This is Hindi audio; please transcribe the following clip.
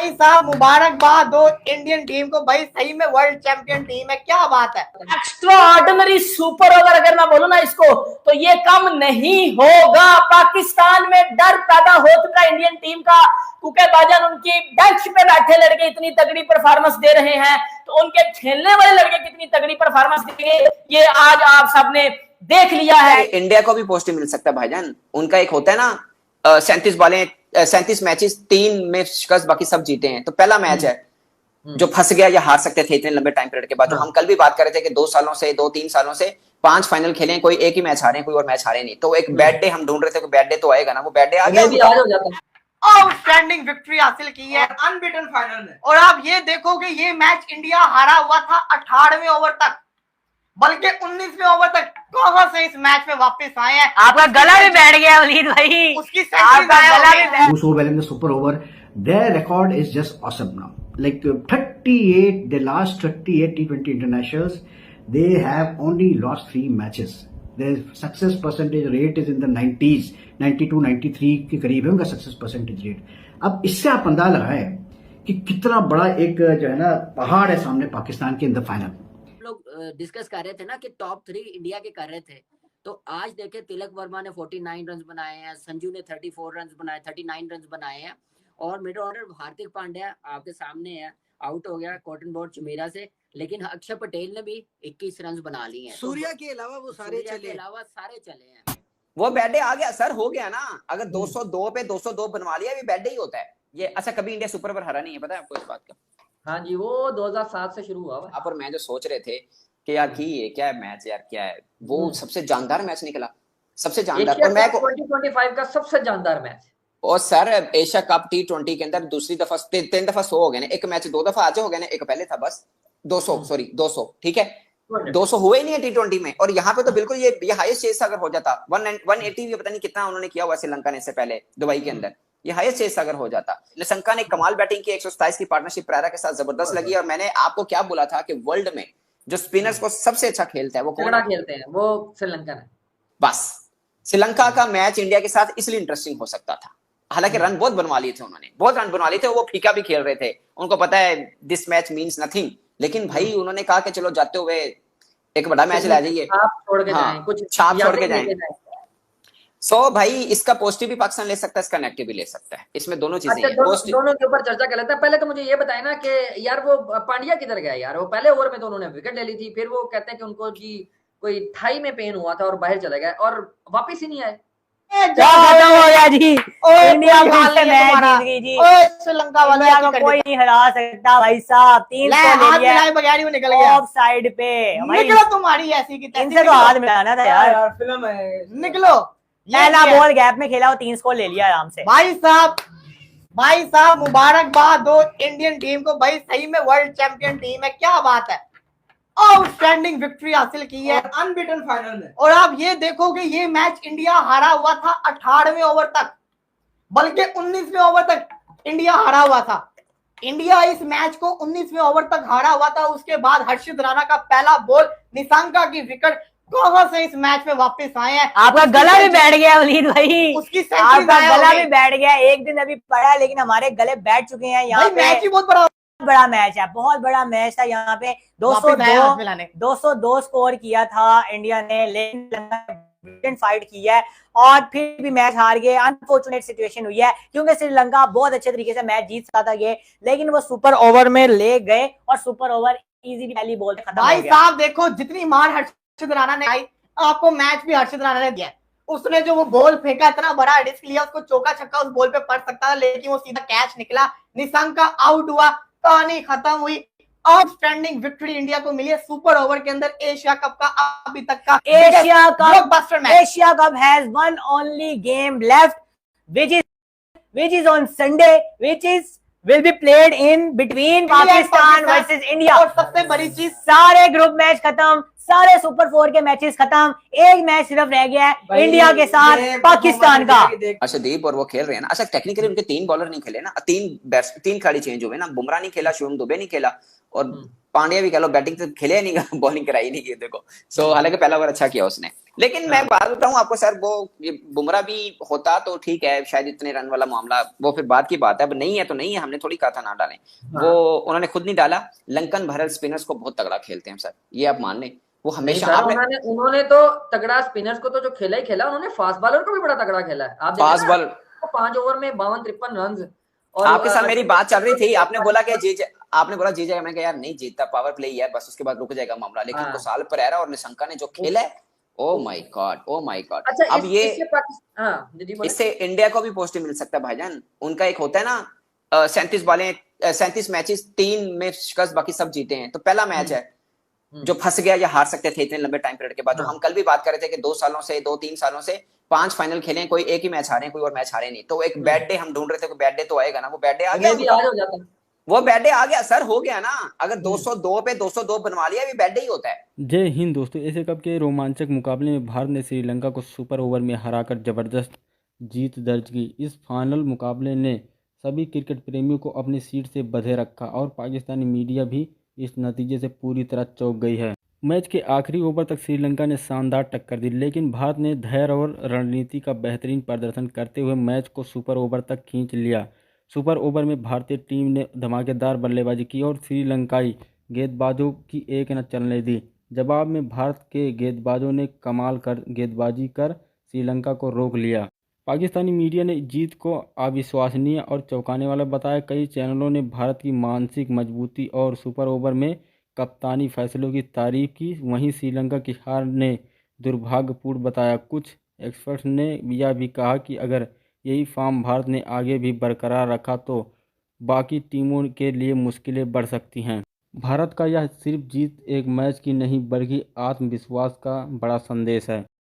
भाई साहब मुबारकबाद दो इंडियन टीम को, भाई सही में वर्ल्ड चैंपियन टीम है, क्या बात है। एक्स्ट्रा ऑर्डिनरी सुपर ओवर अगर मैं बोलूं ना इसको, तो ये कम नहीं होगा। पाकिस्तान में डर पैदा हो चुका इंडियन टीम का, क्योंकि भाईजान उनकी बेंच पे बैठे लड़के इतनी तगड़ी परफॉर्मेंस दे रहे हैं, तो उनके खेलने वाले लड़के कितनी तगड़ी परफॉर्मेंस देंगे ये आज आप सबने देख लिया है। इंडिया को भी पॉजिटिव मिल सकता है भाईजान। उनका एक होता है ना 37 मैचेस 3 में शिकस्त, बाकी सब जीते हैं। तो पहला मैच है जो फंस गया या हार सकते थे इतने लंबे टाइम पीरियड के बाद। जो हम कल भी बात कर रहे थे कि 2-3 सालों से 5 फाइनल खेले, कोई एक ही मैच हारे, कोई और मैच हारे नहीं। तो एक बैड डे हम ढूंढ रहे थे, कोई बैड डे तो आएगा ना, वो बैड डे आ गया। आउटस्टैंडिंग विक्ट्री हासिल की है अनबीटन फाइनल में। और आप ये देखोगे ये मैच इंडिया हारा हुआ था 18वें ओवर तक, बल्कि 19वें ओवर तक। कहां से इस मैच में वापस आए हैं। आपका गला भी बैठ गया वलीद भाई, उसकी आपका गला भी बैठ who so well in the super over, their record is just awesome now. Like 38, the last 38 T20 internationals, they have only lost 3 matches. Their success percentage rate is in the 90s, 92, 93 के करीब है उनका सक्सेस परसेंटेज रेट। अब इससे आप अंदाजा लगाएं कि कितना बड़ा एक जो है ना पहाड़ है सामने पाकिस्तान के इन द फाइनल। लोग डिस्कस कर रहे थे ना कि टॉप 3 इंडिया के कर रहे थे, तो आज देखे तिलक वर्मा ने 49 रन बनाए हैं, संजू ने 34 रन बनाए, 39 रन बनाए हैं, और मिड ऑर्डर हार्दिक पांड्या आपके सामने है, आउट हो गया कॉटन बॉल चुमेरा से, लेकिन अक्षर पटेल ने भी 21 रन बना लिए हैं। सूर्या के अलावा वो सारे चले हैं। वो बैड डे आ गया सर, हो गया ना। अगर 202 पे 202 बनवा लिया, ये बैड डे ही होता है ये। अच्छा, कभी इंडिया सुपर ओवर हारा नहीं है, पता है आपको इस बात का? हाँ जी, वो 2007 से शुरू हुआ। आप और मैं जो सोच रहे थे कि यार की ये क्या है मैच, यार क्या है, वो सबसे जानदार मैच निकला, सबसे जानदार। और मैं 2025 का सबसे जानदार मैच। और सर एशिया कप T20 के अंदर दूसरी दफा 3 दफा 100 हो गए ना, एक मैच 2 दफा आज हो गए ना, एक पहले था बस 200, ठीक है 200 हुए नहीं है T20 में। और यहाँ पे तो बिल्कुल ये हाईएस्ट चेस अगर हो जाता 180, पता नहीं कितना उन्होंने किया हुआ श्रीलंका ने इससे पहले दुबई के अंदर, ये हाईएस्ट चेस अगर हो जाता। श्रीलंका ने कमाल बैटिंग की, 127 की पार्टनरशिप परेरा के साथ जबरदस्त लगी। और मैंने आपको क्या बोला था कि वर्ल्ड में जो स्पिनर्स को सबसे अच्छा खेलता है वो कौन खेलते हैं, वो श्रीलंका है। बस श्रीलंका का मैच इंडिया के साथ इसलिए इंटरेस्टिंग हो सकता था। हालांकि रन बहुत बनवा लिए थे उन्होंने, बहुत रन बनवा लिए थे, वो फीका भी खेल रहे थे, उनको पता है दिस मैच मींस नथिंग। लेकिन भाई उन्होंने कहा कि चलो जाते हुए एक बड़ा मैच ला जाइए, छाप छोड़ के जाएं, कुछ छाप छोड़ के जाएं। सो भाई इसका पॉजिटिव भी पाकिस्तान ले सकता है, इसका नेगेटिव भी ले सकता है, इसमें दोनों चीजें हैं। दोनों के ऊपर चर्चा कर लेते हैं। पहले तो मुझे ये बताए ना कि यार वो पांड्या किधर गया यार, वो पहले ओवर में तो उन्होंने विकेट ले ली थी, फिर वो कहते हैं कि उनको जी कोई थाई में पेन हुआ था और बाहर चले गए और वापस ही नहीं आए। खत्म हो गया जी, इंडिया मैच जीत गई जी। श्रीलंका वाले को कोई नहीं हरा सकता भाई साहब। 3 बगैर ही निकल गया ऑफ साइड पे। निकलो तुम्हारी ऐसी की इनसे तो हाथ मिलाना था यार, फिल्म है। निकलो, पहला बॉल गैप में खेला, वो 3 स्कोर ले लिया आराम से। भाई साहब मुबारकबाद दो इंडियन टीम को, भाई सही में वर्ल्ड चैंपियन टीम है, क्या बात है। आउटस्टैंडिंग विक्ट्री हासिल की है अनबीटन फाइनल में। और आप ये देखोगे ये मैच इंडिया हारा हुआ था 18वें ओवर तक, बल्कि 19वें ओवर तक इंडिया हारा हुआ था। इंडिया इस मैच को 19वें ओवर तक हारा हुआ था। उसके बाद हर्षित राणा का पहला बॉल, निशंका की विकेट। कहां से इस मैच में वापस आए हैं। आपका गला भी बैठ गया वलीद भाई, उसकी आपका गला भी बैठ गया। एक दिन अभी पड़ा है, लेकिन हमारे गले बैठ चुके हैं। यहाँ पे मैच ही बहुत बड़ा मैच है, बहुत बड़ा मैच था। यहाँ पे 202 स्कोर किया था इंडिया ने, लेकिन फाइट की है और फिर भी मैच हार गए। अनफॉर्चुनेट सिचुएशन हुई है, क्योंकि श्रीलंका बहुत अच्छे तरीके से मैच जीत सकता था ये, लेकिन वो सुपर ओवर में ले गए और सुपर ओवर इजीली पहली बॉल खत्म हो गया। भाई साहब देखो, जितनी मार हर्षित राणा ने आई, आपको मैच भी हर्षित राणा ने दिया। उसने जो वो बॉल फेंका, इतना बड़ा रिस्क लिया, उसको चौका छक्का उस बॉल पे पड़ सकता था, लेकिन वो सीधा कैच निकला। निशंका आउट हुआ, कहानी खत्म हुई। आउटस्टैंडिंग विक्ट्री इंडिया को मिली है सुपर ओवर के अंदर, एशिया कप का अभी तक का Asia cup has one only game left, which is on Sunday, which will be played in between Pakistan versus India। और सबसे बड़ी चीज, सारे ग्रुप मैच खत्म, सारे सुपर 4 के मैचेस खत्म, एक मैच सिर्फ रह गया है इंडिया के साथ पाकिस्तान का। अर्शदीप और वो खेल रहे हैं ना। अच्छा टेक्निकली उनके 3 बॉलर नहीं खेले ना, 3 खिलाड़ी चेंज हुए ना, बुमराह नहीं खेला, शिवम दुबे नहीं खेला और पांड्या भी कह लो, बैटिंग तो खेले नहीं, बॉलिंग कराई नहीं की देखो। सो हालांकि पहला ओवर अच्छा किया उसने, लेकिन मैं बात बताऊं आपको सर, वो बुमराह भी होता तो ठीक है, शायद इतने रन वाला मामला वो फिर बात की बात है, अब नहीं है तो नहीं है, हमने थोड़ी कहा था ना डालें, वो उन्होंने खुद नहीं डाला। लंकन भरल स्पिनर्स को बहुत तगड़ा खेलते हैं सर, ये आप मान लें, वो हमेशा आपने उन्होंने तो तगड़ा स्पिनर्स को तो जो खेला ही खेला, उन्होंने फास्ट बॉलर को भी बड़ा तगड़ा खेला है। आप फास्ट बॉलर 5 ओवर में 52-53 रन। और आपके साथ मेरी बात चल रही थी, आपने बोला कि आपने बोला जीत जाएगा, मैं कहा यार नहीं जीतता, पावर प्ले ही है बस, उसके बाद रुक जाएगा मामला, लेकिन कुशाल परेरा और निशंका ने जो खेला है, oh my God, oh my God. अच्छा, अब ये इससे इंडिया को भी पॉजिटिव मिल सकता है भाईजान। उनका एक होता है ना 37 बालें 37 मैचेस 3 में शिकस्त, बाकी सब जीते हैं, तो पहला मैच है जो फंस गया या हार सकते थे इतने लंबे टाइम पीरियड के बाद। जो हम कल भी बात कर रहे थे कि 2-3 सालों से 5 फाइनल खेले हैं, कोई एक ही मैच हारे, कोई और मैच हारे नहीं, तो एक बैड डे हम ढूंढ रहे थे, कोई बैड डे तो आएगा ना, वो बैड डे आ गया, वो बैड डे आ गया सर, हो गया ना। अगर 202 पे 202 बनवा लिया, भी बैड डे ही होता है। जय हिंद दोस्तों, एशिया कप के रोमांचक मुकाबले में भारत ने श्रीलंका को सुपर ओवर में हराकर जबरदस्त जीत दर्ज की। इस फाइनल मुकाबले ने सभी क्रिकेट प्रेमियों को अपनी सीट से बंधे रखा और पाकिस्तानी मीडिया भी इस नतीजे से पूरी तरह चौंक गई है। मैच के आखिरी ओवर तक श्रीलंका ने शानदार टक्कर दी, लेकिन भारत ने धैर्य और रणनीति का बेहतरीन प्रदर्शन करते हुए मैच को सुपर ओवर तक खींच लिया। सुपर ओवर में भारतीय टीम ने धमाकेदार बल्लेबाजी की और श्रीलंकाई गेंदबाजों की एक न चलने दी। जवाब में भारत के गेंदबाजों ने कमाल कर गेंदबाजी कर श्रीलंका को रोक लिया। पाकिस्तानी मीडिया ने जीत को अविश्वसनीय और चौंकाने वाला बताया। कई चैनलों ने भारत की मानसिक मजबूती और सुपर ओवर में कप्तानी फैसलों की तारीफ की। वहीं श्रीलंका की हार ने दुर्भाग्यपूर्ण बताया। कुछ एक्सपर्ट्स ने यह भी कहा कि अगर यही फॉर्म भारत ने आगे भी बरकरार रखा तो बाकी टीमों के लिए मुश्किलें बढ़ सकती हैं। भारत का यह सिर्फ जीत एक मैच की नहीं बल्कि आत्मविश्वास का बड़ा संदेश है।